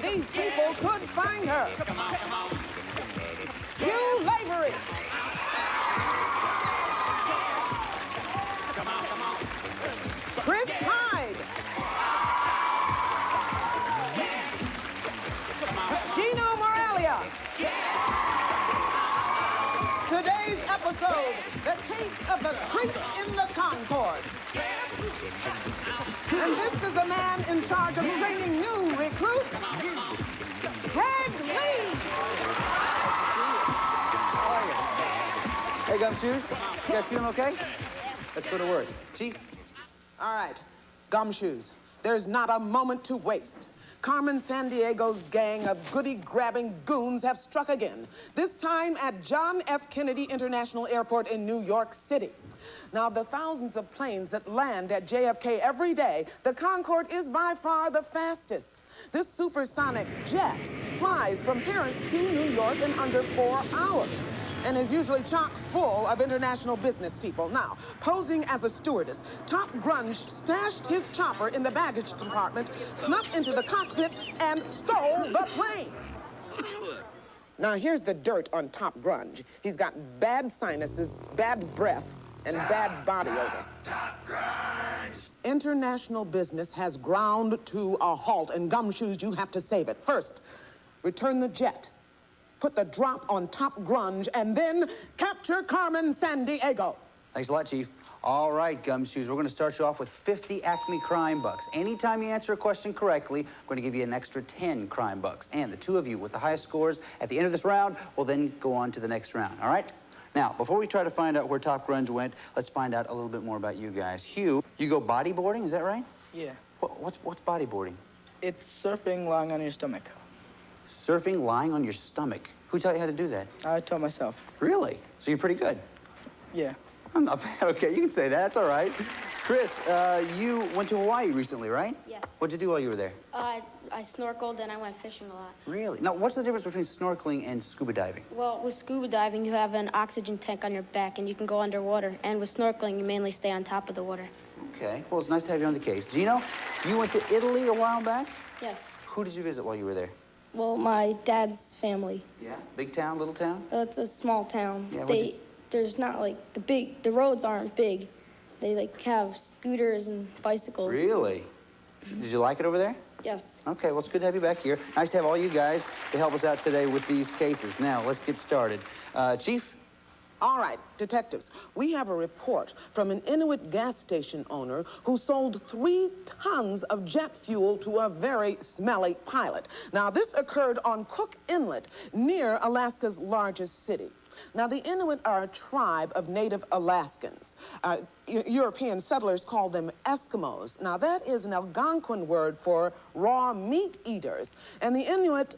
these people could find her. Hugh Lavery. Chris Hyde. Gino Moralia. Today's episode, the case of the creep in the Concorde. And this is the man in charge of training new recruits, Greg Lee. Hey, Gumshoes, you guys feeling okay? Let's go to work. Chief? All right, Gumshoes, there's not a moment to waste. Carmen Sandiego's gang of goody-grabbing goons have struck again, this time at John F. Kennedy International Airport in New York City. Now, of the thousands of planes that land at JFK every day, the Concorde is by far the fastest. This supersonic jet flies from Paris to New York in under 4 hours and is usually chock full of international business people. Now, posing as a stewardess, Top Grunge stashed his chopper in the baggage compartment, snuck into the cockpit, and stole the plane. Now, here's the dirt on Top Grunge. He's got bad sinuses, bad breath, and bad body odor. International business has ground to a halt, and Gumshoes, you have to save it. First, return the jet. Put the drop on Top Grunge, and then capture Carmen Sandiego. Thanks a lot, Chief. All right, Gumshoes, we're going to start you off with 50 Acme crime bucks. Anytime you answer a question correctly, I'm going to give you an extra 10 crime bucks. And the two of you with the highest scores at the end of this round will then go on to the next round, all right? Now, before we try to find out where Top Grunge went, let's find out a little bit more about you guys. Hugh, you go bodyboarding, is that right? Yeah. What's bodyboarding? It's surfing lying on your stomach. Surfing lying on your stomach. Who taught you how to do that? I taught myself. Really? So you're pretty good? Yeah. I'm not bad. Okay, you can say that. That's all right. Chris, you went to Hawaii recently, right? Yes. What'd you do while you were there? I snorkeled and I went fishing a lot. Really? Now, what's the difference between snorkeling and scuba diving? Well, with scuba diving, you have an oxygen tank on your back and you can go underwater. And with snorkeling, you mainly stay on top of the water. Okay. Well, it's nice to have you on the case. Gino, you went to Italy a while back? Yes. Who did you visit while you were there? Well, my dad's family. Yeah? Big town, little town? It's a small town. Yeah, there's not like the roads aren't big. They like have scooters and bicycles. Really? Did you like it over there? Yes. Okay, well, it's good to have you back here. Nice to have all you guys to help us out today with these cases. Now, let's get started. Chief? All right, detectives, we have a report from an Inuit gas station owner who sold 3 tons of jet fuel to a very smelly pilot. Now, this occurred on Cook Inlet, near Alaska's largest city. Now, the Inuit are a tribe of native Alaskans. European settlers call them Eskimos. Now, that is an Algonquin word for raw meat eaters. And the Inuit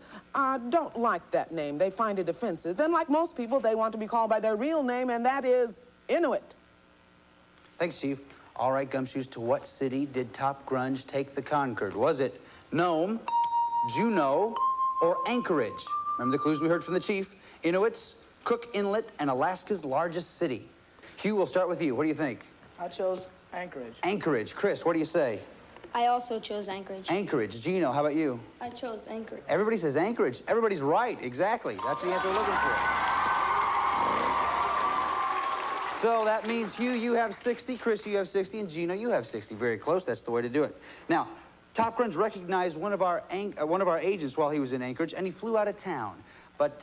don't like that name. They find it offensive. Then, like most people, they want to be called by their real name, and that is Inuit. Thanks, Chief. All right, Gumshoes, to what city did Top Grunge take the Concorde? Was it Nome, Juneau, or Anchorage? Remember the clues we heard from the Chief? Inuits, Cook Inlet, and Alaska's largest city. Hugh, we'll start with you. What do you think? I chose Anchorage. Anchorage. Chris, what do you say? I also chose Anchorage. Anchorage. Gino, how about you? I chose Anchorage. Everybody says Anchorage. Everybody's right. Exactly. That's the answer we're looking for. So that means, Hugh, you have 60, Chris, you have 60, and Gino, you have 60. Very close. That's the way to do it. Now, Top Grunge recognized one of our agents while he was in Anchorage, and he flew out of town. But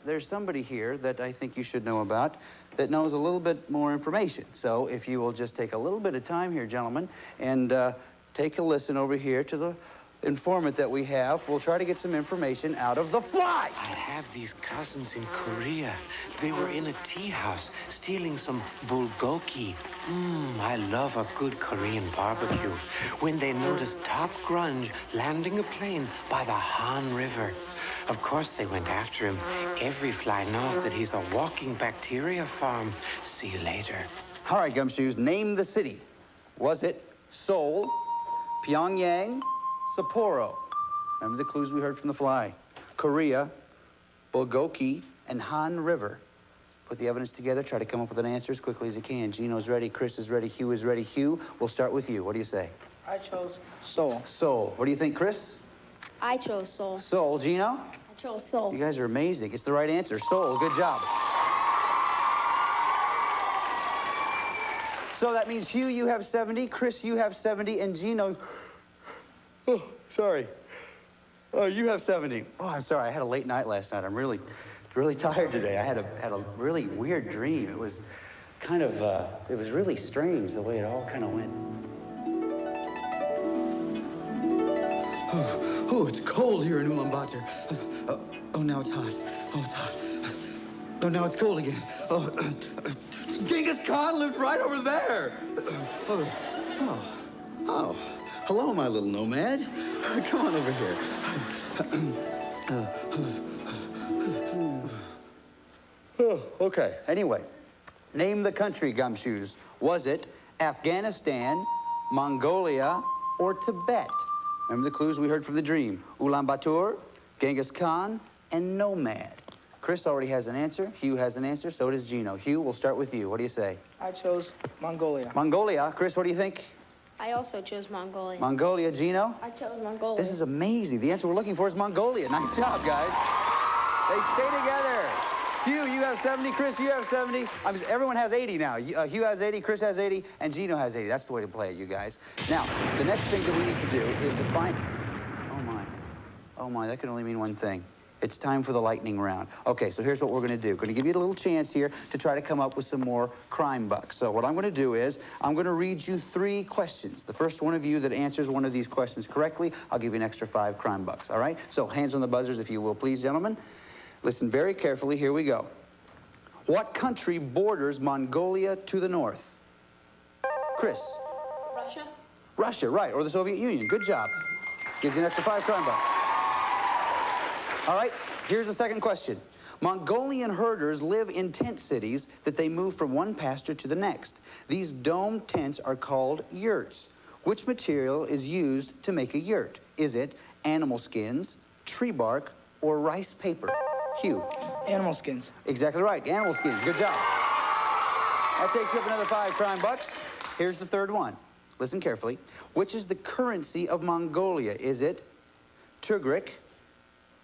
there's somebody here that I think you should know about that knows a little bit more information. So if you will just take a little bit of time here, gentlemen, and take a listen over here to the informant that we have. We'll try to get some information out of the fly. I have these cousins in Korea. They were in a tea house stealing some bulgogi. I love a good Korean barbecue. When they noticed Top Grunge landing a plane by the Han River. Of course, they went after him. Every fly knows that he's a walking bacteria farm. See you later. All right, Gumshoes, name the city. Was it Seoul, Pyongyang, Sapporo? Remember the clues we heard from the fly. Korea, Bulgogi, and Han River. Put the evidence together, try to come up with an answer as quickly as you can. Gino's ready, Chris is ready, Hugh is ready. Hugh, we'll start with you. What do you say? I chose Seoul. Seoul. What do you think, Chris? I chose Seoul. Seoul. Gino? I chose Seoul. You guys are amazing. It's the right answer. Seoul. Good job. So that means Hugh, you have 70. Chris, you have 70. And Gino... Oh, sorry. Oh, you have 70. Oh, I'm sorry. I had a late night last night. I'm really tired today. I had a really weird dream. It was kind of, it was really strange the way it all kind of went. Oh, it's cold here in Ulaanbaatar. Oh, now it's hot. Oh, it's hot. Oh, now it's cold again. Oh, Genghis Khan lived right over there. Oh, hello, my little nomad. Come on over here. Okay, anyway, name the country, Gumshoes. Was it Afghanistan, Mongolia, or Tibet? Remember the clues we heard from the dream. Ulaanbaatar, Genghis Khan, and nomad. Chris already has an answer. Hugh has an answer. So does Gino. Hugh, we'll start with you. What do you say? I chose Mongolia. Mongolia. Chris, what do you think? I also chose Mongolia. Mongolia. Gino? I chose Mongolia. This is amazing. The answer we're looking for is Mongolia. Nice job, guys. They stay together. Hugh, you have 70. Chris, you have 70. Everyone has 80 now. Hugh has 80, Chris has 80, and Gino has 80. That's the way to play it, you guys. Now, the next thing that we need to do is to find... Oh, my. Oh, my. That can only mean one thing. It's time for the lightning round. Okay, so here's what we're going to do. Going to give you a little chance here to try to come up with some more crime bucks. So what I'm going to do is I'm going to read you 3 questions. The first one of you that answers one of these questions correctly, I'll give you an extra 5 crime bucks, all right? So hands on the buzzers, if you will, please, gentlemen. Listen very carefully. Here we go. What country borders Mongolia to the north? Chris? Russia? Russia, right, or the Soviet Union. Good job. Gives you an extra 5 crime bucks. All right, here's the second question. Mongolian herders live in tent cities that they move from one pasture to the next. These dome tents are called yurts. Which material is used to make a yurt? Is it animal skins, tree bark, or rice paper? Hugh? Animal skins. Exactly right, animal skins. Good job. That takes you up another 5 crime bucks. Here's the third one. Listen carefully. Which is the currency of Mongolia? Is it Tigric,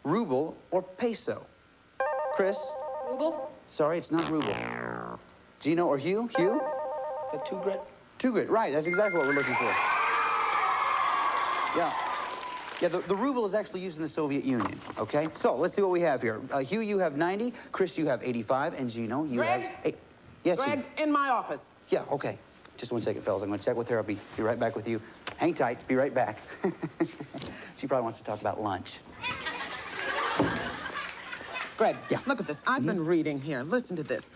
ruble, or peso? Chris? Ruble? Sorry, it's not ruble. Gino or Hugh? Hugh? The Tigric. Tigric, right. That's exactly what we're looking for. Yeah. Yeah, the ruble is actually used in the Soviet Union, okay? So, let's see what we have here. Hugh, you have 90. Chris, you have 85. And Gino, you Greg? have... Hey, yes, Greg, in my office. Yeah, okay. Just one second, fellas. I'm going to check with her. I'll be right back with you. Hang tight. Be right back. She probably wants to talk about lunch. Greg, Yeah. look at this. I've been reading here. Listen to this.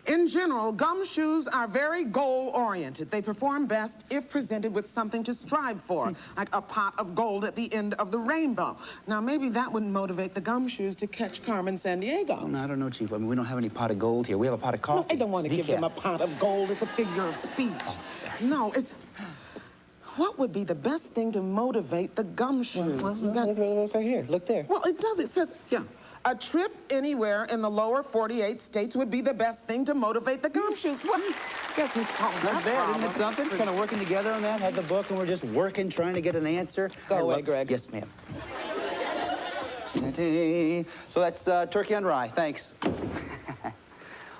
In general, gumshoes are very goal-oriented. They perform best if presented with something to strive for, like a pot of gold at the end of the rainbow. Now, maybe that would motivate the gumshoes to catch Carmen Sandiego. Oh, no, I don't know, Chief. I mean, we don't have any pot of gold here. We have a pot of coffee. No, I don't want to It's give them a decaf. pot of gold. It's a figure of speech. Oh, No, it's... What would be the best thing to motivate the gumshoes? Look right here. Look there. Well, it does. It says, yeah, a trip anywhere in the lower 48 states would be the best thing to motivate the gumshoes. Well, guess we solved that Not bad, isn't it problem. something? Kind of working together on that, had the book, and we're just working, trying to get an answer. Go away, Greg. Yes, ma'am. So that's turkey on rye. Thanks.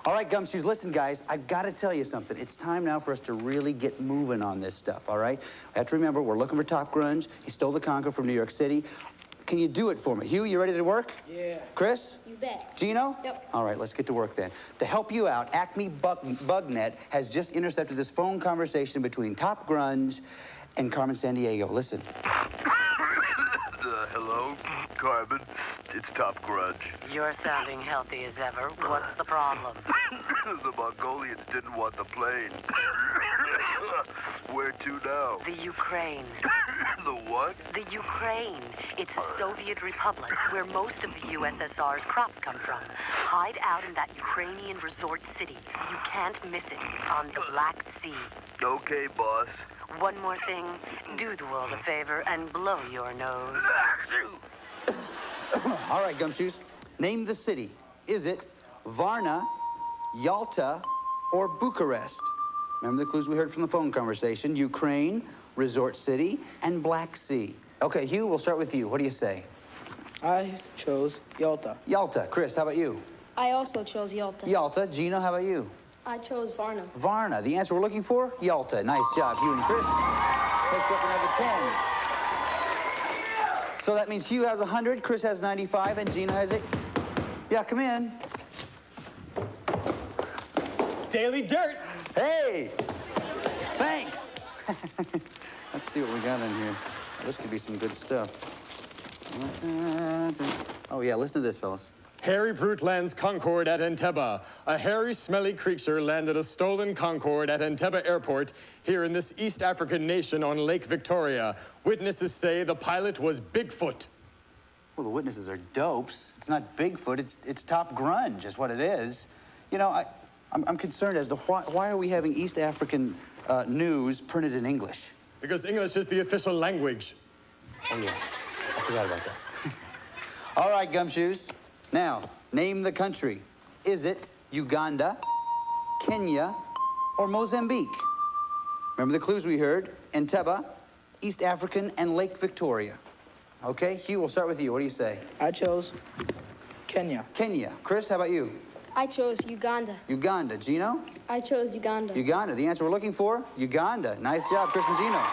All right, gumshoes, listen, guys, I've got to tell you something. It's time now for us to really get moving on this stuff, all right? We have to remember, we're looking for Top Grunge. He stole the Concord from New York City. Can you do it for me? Hugh, you ready to work? Yeah. Chris? You bet. Gino? Yep. All right, let's get to work then. To help you out, Acme Bugnet has just intercepted this phone conversation between Top Grunge and Carmen Sandiego. Listen. Hello, Carmen. It's Top Grunge. You're sounding healthy as ever. What's the problem? The Mongolians didn't want the plane. Where to now? The Ukraine. The what? The Ukraine. It's a Soviet republic where most of the USSR's crops come from. Hide out in that Ukrainian resort city. You can't miss it. It's on the Black Sea. Okay, boss. One more thing. Do the world a favor and blow your nose. All right, gumshoes. Name the city. Is it Varna, Yalta, or Bucharest? Remember the clues we heard from the phone conversation. Ukraine, resort city, and Black Sea. Okay, Hugh, we'll start with you. What do you say? I chose Yalta. Yalta. Chris, how about you? I also chose Yalta. Yalta. Gino, how about you? I chose Varna. Varna. The answer we're looking for? Yalta. Nice job, Hugh and Chris. Takes up another 10. So that means Hugh has 100, Chris has 95, and Gino has it. Yeah, come in. Daily Dirt. Hey! Thanks. Let's see what we got in here. This could be some good stuff. Oh, yeah, listen to this, fellas. Harry Brute lands Concorde at Entebbe. A hairy, smelly creature landed a stolen Concorde at Entebbe Airport here in this East African nation on Lake Victoria. Witnesses say the pilot was Bigfoot. Well, the witnesses are dopes. It's not Bigfoot, it's top grunge is what it is. You know, I'm concerned as to why are we having East African news printed in English? Because English is the official language. Oh, yeah. I forgot about that. All right, Gumshoes. Now, name the country. Is it Uganda, Kenya, or Mozambique? Remember the clues we heard? Entebbe, East African, and Lake Victoria. Okay, Hugh, we'll start with you. What do you say? I chose Kenya. Kenya. Chris, how about you? I chose Uganda. Uganda. Gino? I chose Uganda. Uganda. The answer we're looking for? Uganda. Nice job, Chris and Gino.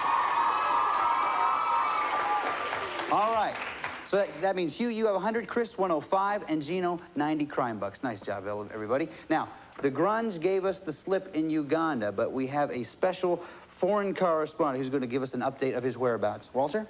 All right. So that means, Hugh, you have 100, Chris 105, and Gino 90 crime bucks. Nice job, everybody. Now, the Grunge gave us the slip in Uganda, but we have a special foreign correspondent who's going to give us an update of his whereabouts. Walter?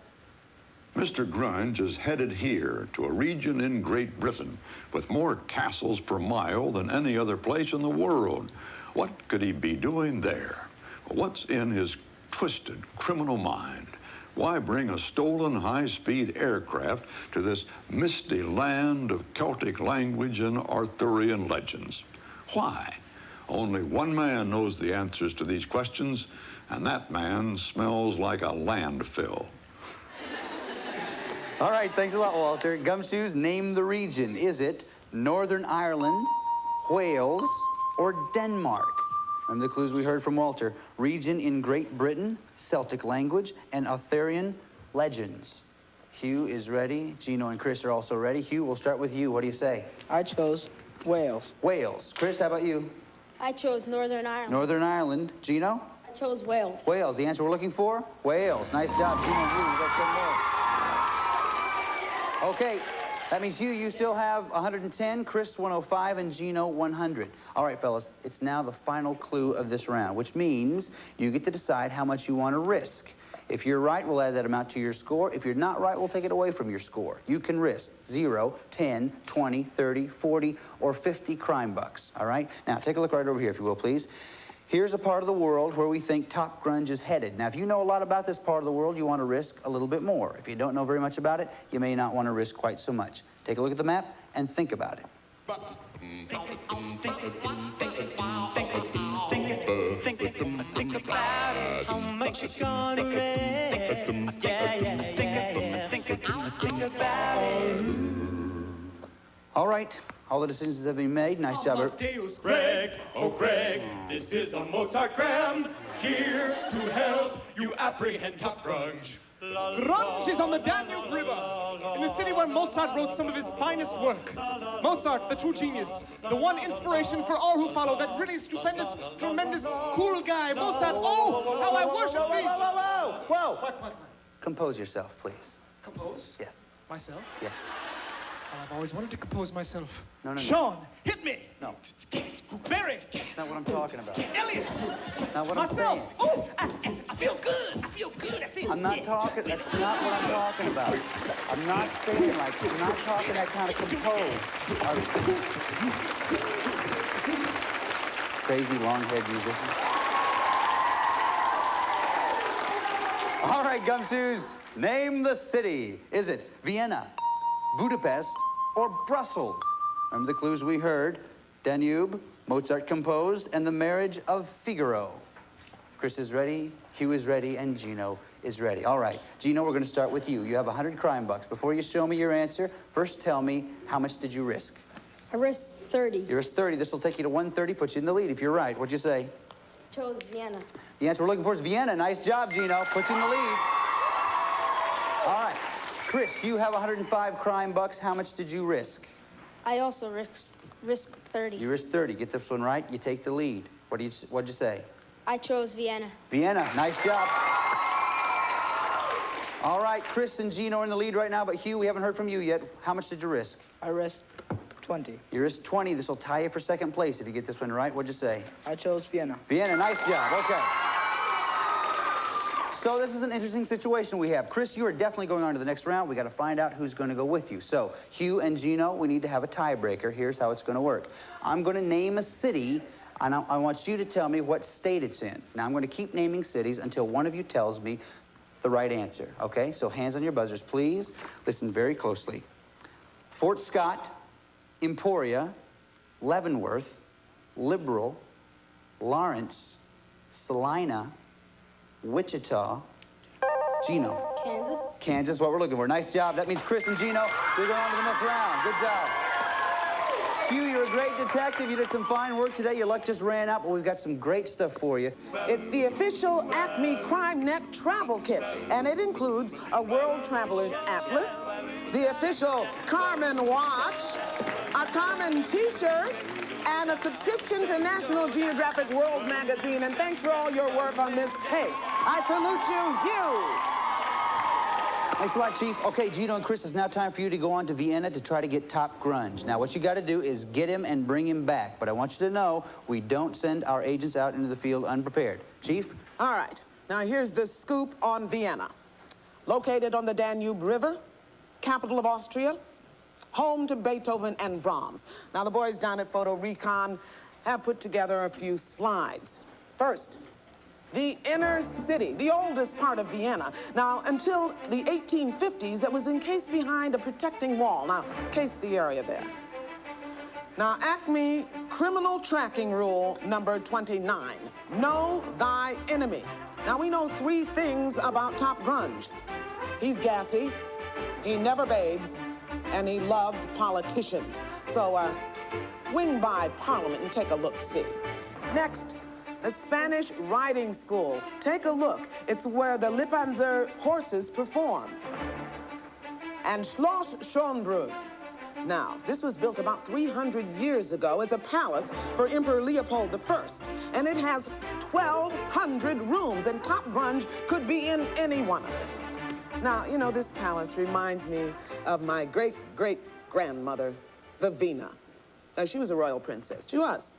Mr. Grunge is headed here to a region in Great Britain with more castles per mile than any other place in the world. What could he be doing there? What's in his twisted criminal mind? Why bring a stolen high-speed aircraft to this misty land of Celtic language and Arthurian legends? Why? Only one man knows the answers to these questions, and that man smells like a landfill. All right, thanks a lot, Walter. Gumshoes, name the region. Is it Northern Ireland, Wales, or Denmark? Remember the clues we heard from Walter. Region in Great Britain, Celtic language, and Arthurian legends. Hugh is ready. Gino and Chris are also ready. Hugh, we'll start with you. What do you say? I chose Wales. Wales. Chris, how about you? I chose Northern Ireland. Northern Ireland. Gino? I chose Wales. Wales. The answer we're looking for? Wales. Nice job, Gino. You got 10 more. Okay. That means you still have 110, Chris 105, and Gino 100. All right, fellas, it's now the final clue of this round, which means you get to decide how much you want to risk. If you're right, we'll add that amount to your score. If you're not right, we'll take it away from your score. You can risk 0, 10, 20, 30, 40, or 50 crime bucks, all right? Now, take a look right over here, if you will, please. Here's a part of the world where we think top grunge is headed. Now, if you know a lot about this part of the world, you want to risk a little bit more. If you don't know very much about it, you may not want to risk quite so much. Take a look at the map and think about it. Think about it, how much you gonna risk. Yeah. Think about it. All right. All the decisions have been made. Nice job. Greg, oh Greg, this is a Mozart-gram, here to help you apprehend top grunge. Grunge is on the Danube River, in the city where Mozart wrote some of his finest work. Mozart, the true genius, the one inspiration for all who follow, that really stupendous, tremendous, cool guy, Mozart. Oh, how I worship thee! Whoa! What? Compose yourself, please. Compose? Yes. Myself? Yes. Well, I've always wanted to compose myself. No. Sean, hit me! No. Barry! That's not what I'm talking about. Elliot! Not what Myself! I'm saying. Oh, I feel good! I feel good! I feel I'm not talking, that's not what I'm talking about. I'm not saying like, I'm not talking that kind of compose. Crazy long-haired musician. All right, Gumshoes, name the city. Is it Vienna, Budapest, or Brussels? Remember the clues we heard? Danube, Mozart composed, and the marriage of Figaro. Chris is ready, Hugh is ready, and Gino is ready. All right, Gino, we're going to start with you. You have 100 crime bucks. Before you show me your answer, first tell me, how much did you risk? I risked 30. You risked 30. This will take you to 130, put you in the lead. If you're right, what'd you say? Chose Vienna. The answer we're looking for is Vienna. Nice job, Gino. Puts you in the lead. All right. Chris, you have 105 crime bucks. How much did you risk? I also risk 30. You risked 30. Get this one right, you take the lead. What'd you say? I chose Vienna. Vienna, nice job. All right, Chris and Gino are in the lead right now, but Hugh, we haven't heard from you yet. How much did you risk? I risked 20. You risked 20. This will tie you for second place if you get this one right. What'd you say? I chose Vienna. Vienna, nice job. Okay. So this is an interesting situation we have. Chris, you are definitely going on to the next round. We got to find out who's going to go with you. So Hugh and Gino, we need to have a tiebreaker. Here's how it's going to work. I'm going to name a city, and I want you to tell me what state it's in. Now, I'm going to keep naming cities until one of you tells me the right answer, okay? So hands on your buzzers, please. Listen very closely. Fort Scott, Emporia, Leavenworth, Liberal, Lawrence, Salina, Wichita, Gino. Kansas. Kansas, what we're looking for. Nice job. That means Chris and Gino, you're going on to the next round. Good job. Hugh, you're a great detective. You did some fine work today. Your luck just ran out, but we've got some great stuff for you. It's the official Acme CrimeNet travel kit, and it includes a World Traveler's Atlas, the official Carmen watch, a Carmen t-shirt, and a subscription to National Geographic World Magazine. And thanks for all your work on this case. I salute you, Hugh. Thanks a lot, Chief. Okay, Gino and Chris, it's now time for you to go on to Vienna to try to get Top Grunge. Now, what you got to do is get him and bring him back. But I want you to know, we don't send our agents out into the field unprepared. Chief? All right. Now, here's the scoop on Vienna. Located on the Danube River, capital of Austria, home to Beethoven and Brahms. Now, the boys down at Photo Recon have put together a few slides. First, the inner city, the oldest part of Vienna. Now, until the 1850s, it was encased behind a protecting wall. Now, case the area there. Now, Acme Criminal Tracking Rule number 29. Know thy enemy. Now, we know 3 things about Top Grunge. He's gassy, he never bathes, and he loves politicians. So, wing by Parliament and take a look-see. Next, a Spanish riding school. Take a look. It's where the Lipanzer horses perform. And Schloss Schönbrunn. Now, this was built about 300 years ago as a palace for Emperor Leopold I. And it has 1,200 rooms, and Top Grunge could be in any one of them. Now, you know, this palace reminds me of my great-great-grandmother, the Vienna. Now, she was a royal princess. She was.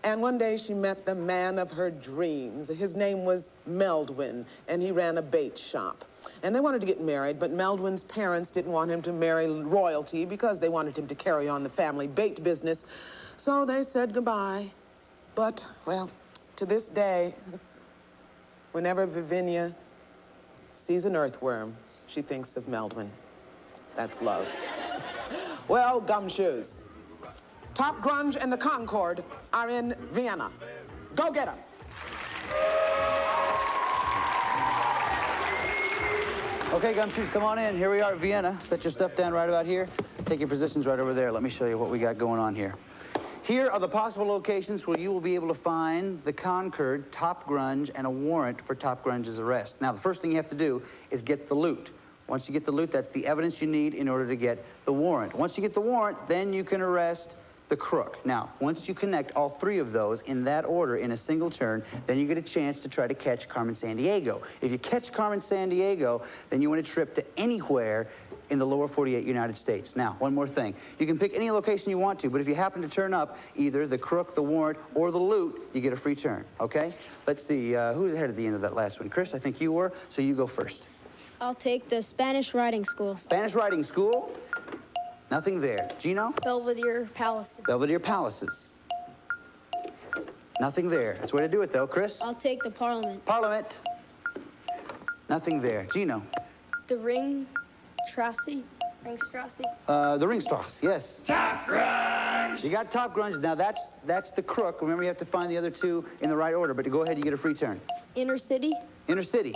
And one day she met the man of her dreams. His name was Meldwin, and he ran a bait shop. And they wanted to get married, but Meldwin's parents didn't want him to marry royalty because they wanted him to carry on the family bait business. So they said goodbye. But, well, to this day, whenever Vivinia sees an earthworm, she thinks of Meldwin. That's love. Well, gumshoes. Top Grunge and the Concorde are in Vienna. Go get them. Okay, gumshoes, come on in. Here we are at Vienna. Set your stuff down right about here. Take your positions right over there. Let me show you what we got going on here. Here are the possible locations where you will be able to find the Concorde, Top Grunge, and a warrant for Top Grunge's arrest. Now, the first thing you have to do is get the loot. Once you get the loot, that's the evidence you need in order to get the warrant. Once you get the warrant, then you can arrest the crook. Now, once you connect all 3 of those in that order in a single turn, then you get a chance to try to catch Carmen Sandiego. If you catch Carmen Sandiego, then you win a trip to anywhere in the lower 48 United States. Now, one more thing. You can pick any location you want to, but if you happen to turn up either the crook, the warrant, or the loot, you get a free turn, okay? Let's see, who's ahead at the end of that last one? Chris, I think you were, so you go first. I'll take the Spanish riding school. Spanish riding school? Nothing there. Gino? Belvedere Palaces. Belvedere Palaces. Nothing there. That's the way to do it, though. Chris? I'll take the Parliament. Parliament. Nothing there. Gino? The Ringstrasse. The Ringstrasse, yes. Top Grunge! You got Top Grunge. Now, that's the crook. Remember, you have to find the other 2 in the right order, but to go ahead, you get a free turn. Inner city. Inner city.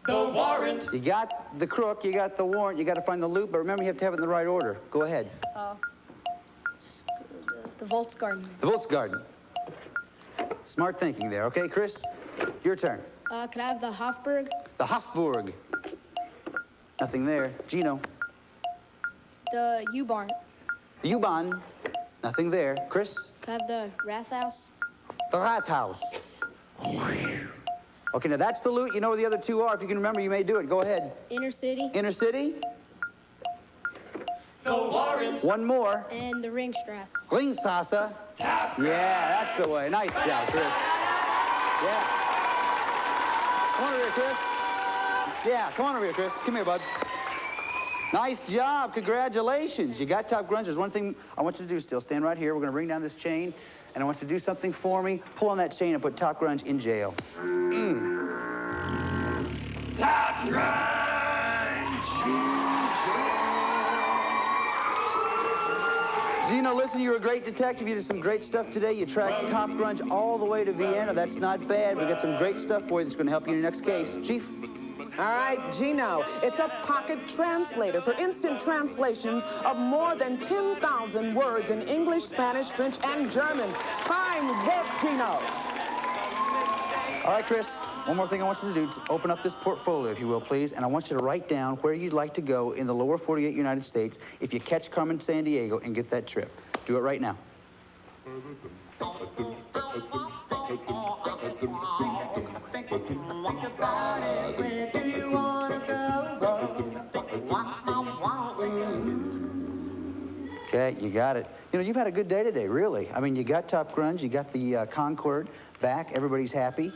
The warrant. You got the crook, you got the warrant, you got to find the loot, but remember, you have to have it in the right order. Go ahead. The Volksgarten. The Volksgarten. Smart thinking there. Okay, Chris, your turn. Could I have the Hofburg? The Hofburg. Nothing there. Gino. The U-barn. The U-barn. Nothing there. Chris. Can I have the Rathouse? The Rathouse. Okay, now that's the loot. You know where the other two are. If you can remember, you may do it. Go ahead. Inner City. Inner City. One more. And the Ringstrasse. Ringstrasse. Yeah, that's the way. Nice job, Chris. Yeah. Come on over here, Chris. Yeah, come on over here, Chris. Come here, bud. Nice job. Congratulations. You got Top Grunge. There's one thing I want you to do still. Stand right here. We're going to bring down this chain, and I want you to do something for me. Pull on that chain and put Top Grunge in jail. Top Grunge! Gino, listen, you were a great detective. You did some great stuff today. You tracked Top Grunge all the way to Vienna. That's not bad. We got some great stuff for you that's going to help you in your next case. Chief? All right, Gino, it's a pocket translator for instant translations of more than 10,000 words in English, Spanish, French, and German. Fine work, Gino. All right, Chris, one more thing I want you to do. Open up this portfolio, if you will, please, and I want you to write down where you'd like to go in the lower 48 United States if you catch Carmen Sandiego and get that trip. Do it right now. Okay, you got it. You know, you've had a good day today, really. I mean, you got Top Grunge, you got the Concorde back. Everybody's happy.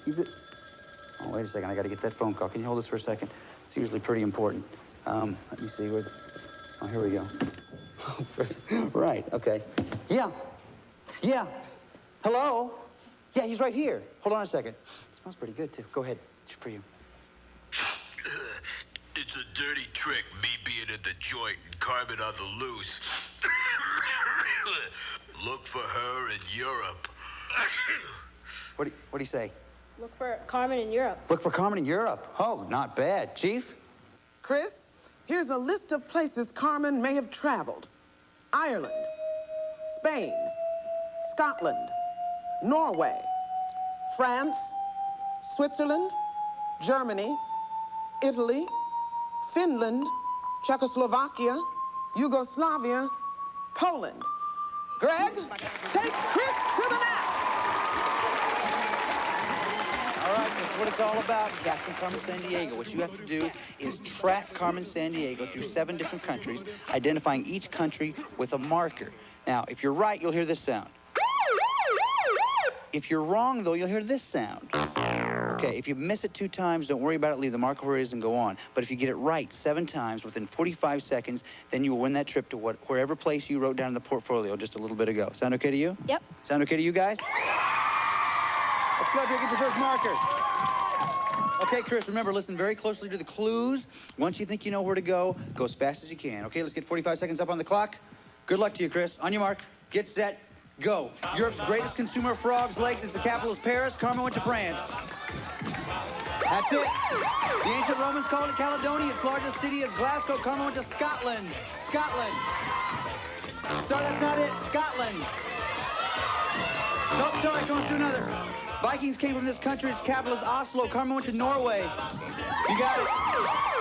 Oh, wait a second. I got to get that phone call. Can you hold this for a second? It's usually pretty important. Let me see. Oh, here we go. Right, okay. Yeah. Yeah. Hello? Yeah, he's right here. Hold on a second. It smells pretty good, too. Go ahead. It's for you. It's a dirty trick, me being in the joint and Carmen on the loose. Look for her in Europe. What do you say? Look for Carmen in Europe. Look for Carmen in Europe. Oh, not bad. Chief? Chris, here's a list of places Carmen may have traveled. Ireland, Spain, Scotland, Norway, France, Switzerland, Germany, Italy, Finland, Czechoslovakia, Yugoslavia, Poland. Greg, take Chris to the map. All right, this is what it's all about. Captain Carmen Sandiego. What you have to do is track Carmen Sandiego through 7 different countries, identifying each country with a marker. Now, if you're right, you'll hear this sound. If you're wrong, though, you'll hear this sound. Okay, if you miss it 2 times, don't worry about it. Leave the marker where it is and go on. But if you get it right 7 times within 45 seconds, then you will win that trip to wherever place you wrote down in the portfolio just a little bit ago. Sound okay to you? Yep. Sound okay to you guys? Let's go up here and get your first marker. Okay, Chris, remember, listen very closely to the clues. Once you think you know where to go as fast as you can. Okay, let's get 45 seconds up on the clock. Good luck to you, Chris. On your mark, get set, go. Europe's greatest consumer of frogs' legs. It's the capital is Paris. Carmen went to France. That's it. The ancient Romans called it Caledonia. Its largest city is Glasgow. Carmen went to Scotland. Scotland. Sorry, that's not it. Scotland. Nope, sorry, come on, let's do another. Vikings came from this country. Its capital is Oslo. Carmen went to Norway. You got it.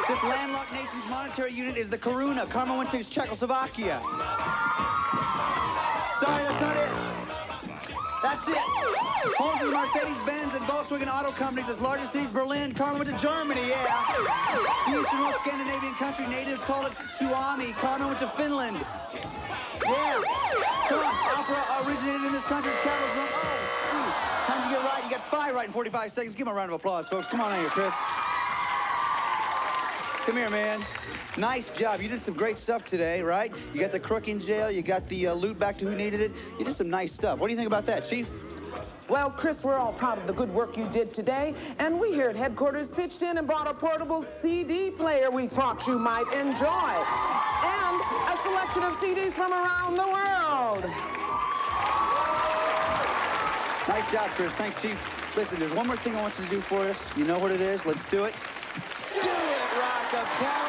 This landlocked nation's monetary unit is the koruna. Carmen went to Czechoslovakia. Sorry, that's not it. That's it. Home to the Mercedes-Benz and Volkswagen auto companies. Its largest city is Berlin. Carmen went to Germany, yeah. The easternmost Scandinavian country, natives call it Suomi. Carmen went to Finland. Yeah. Come on. Opera originated in this country. Its capital is Rome. Oh, shoot. How did you get right? You got 5 right in 45 seconds. Give him a round of applause, folks. Come on in here, Chris. Come here, man. Nice job. You did some great stuff today, right? You got the crook in jail. You got the loot back to who needed it. You did some nice stuff. What do you think about that, Chief? Well, Chris, we're all proud of the good work you did today, and we here at headquarters pitched in and bought a portable CD player we thought you might enjoy, and a selection of CDs from around the world. Nice job, Chris. Thanks, Chief. Listen, there's one more thing I want you to do for us. You know what it is. Let's do it. Do it, Rockapella!